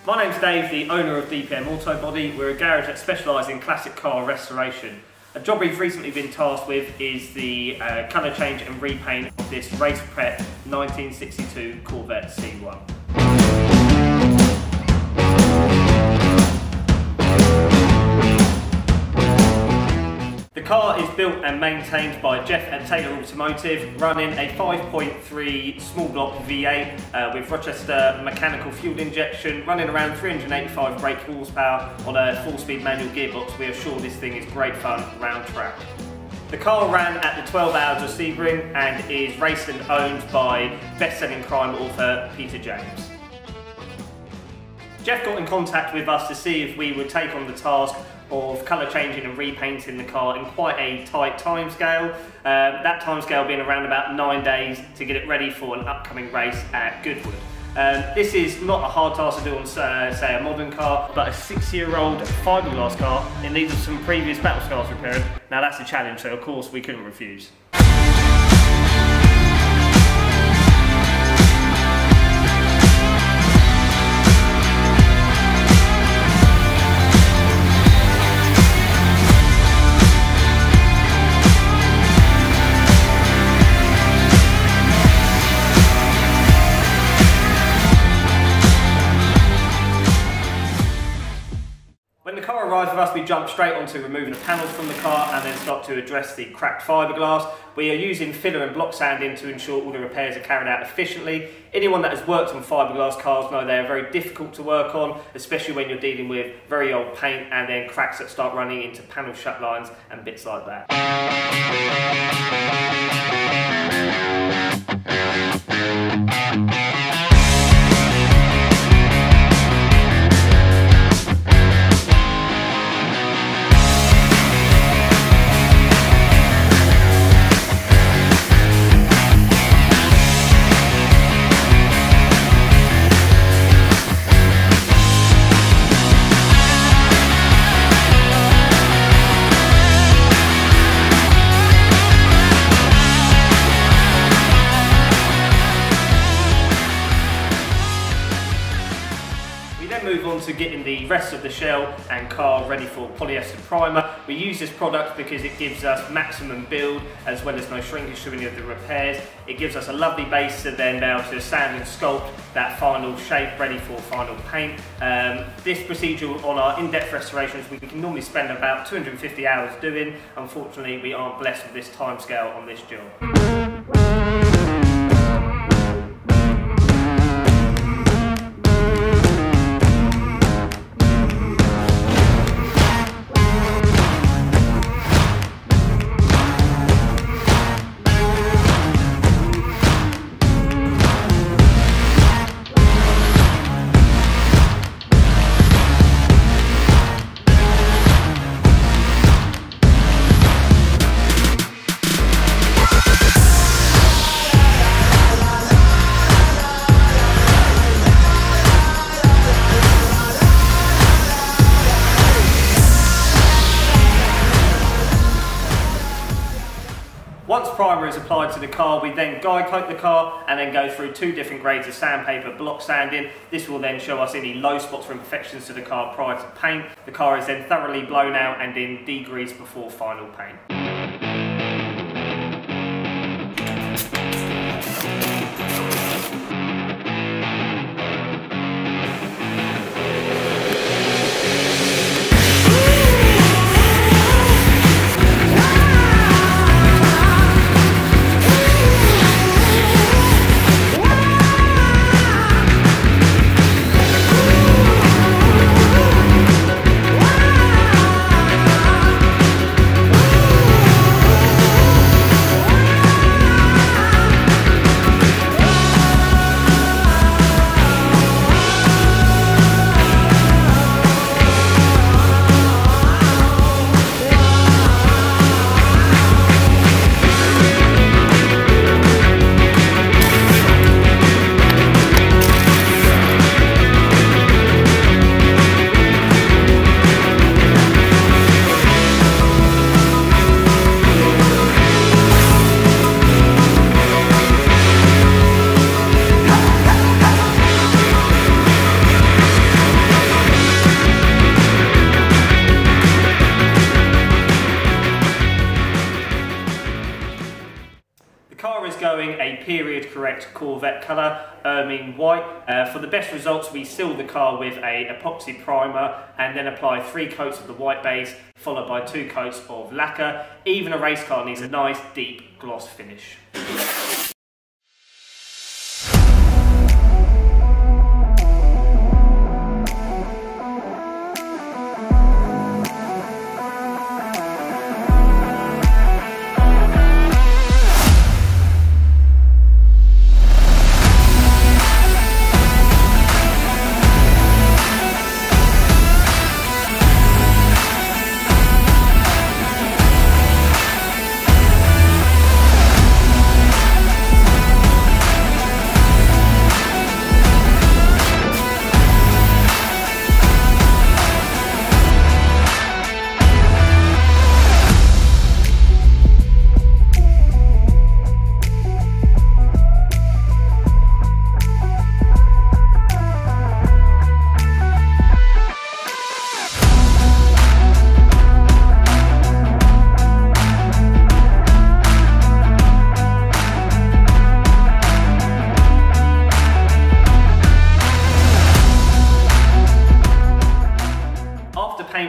My name's Dave, the owner of DPM Auto Body. We're a garage that specialises in classic car restoration. A job we've recently been tasked with is the colour change and repaint of this race prep 1962 Corvette C1. The car is built and maintained by Jeff and Taylor Automotive, running a 5.3 small block V8 with Rochester mechanical fuel injection, running around 385 brake horsepower on a 4-speed manual gearbox. We are sure this thing is great fun round track. The car ran at the 12 Hours of Sebring and is raced and owned by best-selling crime author Peter James. Jeff got in contact with us to see if we would take on the task of colour changing and repainting the car in quite a tight timescale. That timescale being around about 9 days to get it ready for an upcoming race at Goodwood. This is not a hard task to do on, say, a modern car, but a 6-year-old fibreglass car. It needs some previous battle scars repaired. Now that's a challenge, so of course we couldn't refuse. When the car arrived with us, we jumped straight onto removing the panels from the car and then start to address the cracked fibreglass. We are using filler and block sanding to ensure all the repairs are carried out efficiently. Anyone that has worked on fibreglass cars know they are very difficult to work on, especially when you're dealing with very old paint and then cracks that start running into panel shut lines and bits like that. Move on to getting the rest of the shell and car ready for polyester primer. We use this product because it gives us maximum build as well as no shrinkage to any of the repairs. It gives us a lovely base to then be able to sand and sculpt that final shape ready for final paint. This procedure on our in-depth restorations we can normally spend about 250 hours doing. Unfortunately, we aren't blessed with this time scale on this job. Once primer is applied to the car, we then guide coat the car and then go through 2 different grades of sandpaper block sanding. This will then show us any low spots or imperfections to the car prior to paint. The car is then thoroughly blown out and in degrease before final paint. correct Corvette colour, ermine white. For the best results, we seal the car with a epoxy primer and then apply 3 coats of the white base, followed by 2 coats of lacquer. Even a race car needs a nice deep gloss finish.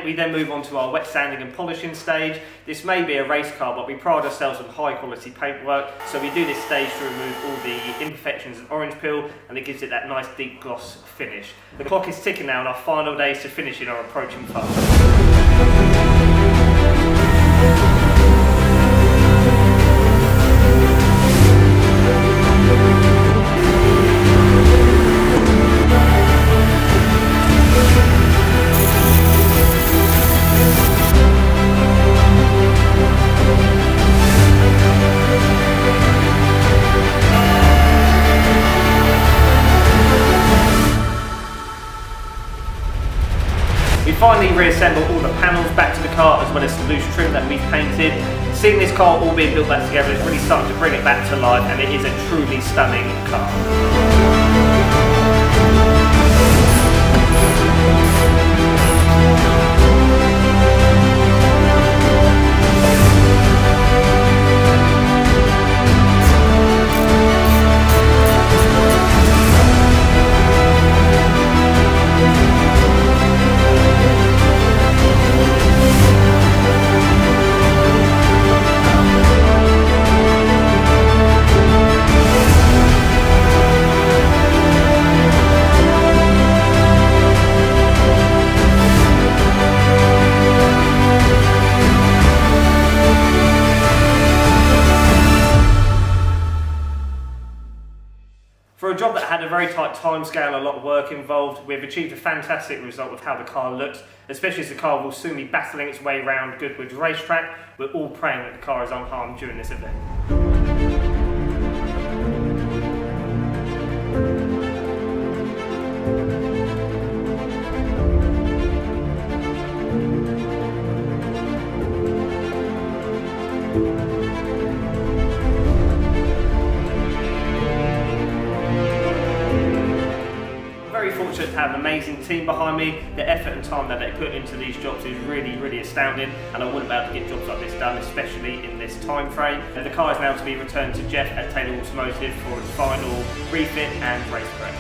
We then move on to our wet sanding and polishing stage. This may be a race car, but we pride ourselves on high quality paintwork, so we do this stage to remove all the imperfections and orange peel, and it gives it that nice deep gloss finish. The clock is ticking now, and our final days to finishing are approaching fast. We finally reassemble all the panels back to the car, as well as the loose trim that we've painted. Seeing this car all being built back together is really starting to bring it back to life, and it is a truly stunning car. For a job that had a very tight timescale and a lot of work involved, we've achieved a fantastic result with how the car looks, especially as the car will soon be battling its way around Goodwood racetrack. We're all praying that the car is unharmed during this event. Fortunate to have an amazing team behind me. The effort and time that they put into these jobs is really astounding, and I wouldn't be able to get jobs like this done, especially in this time frame. The car is now to be returned to Jeff at Taylor Automotive for its final refit and race prep.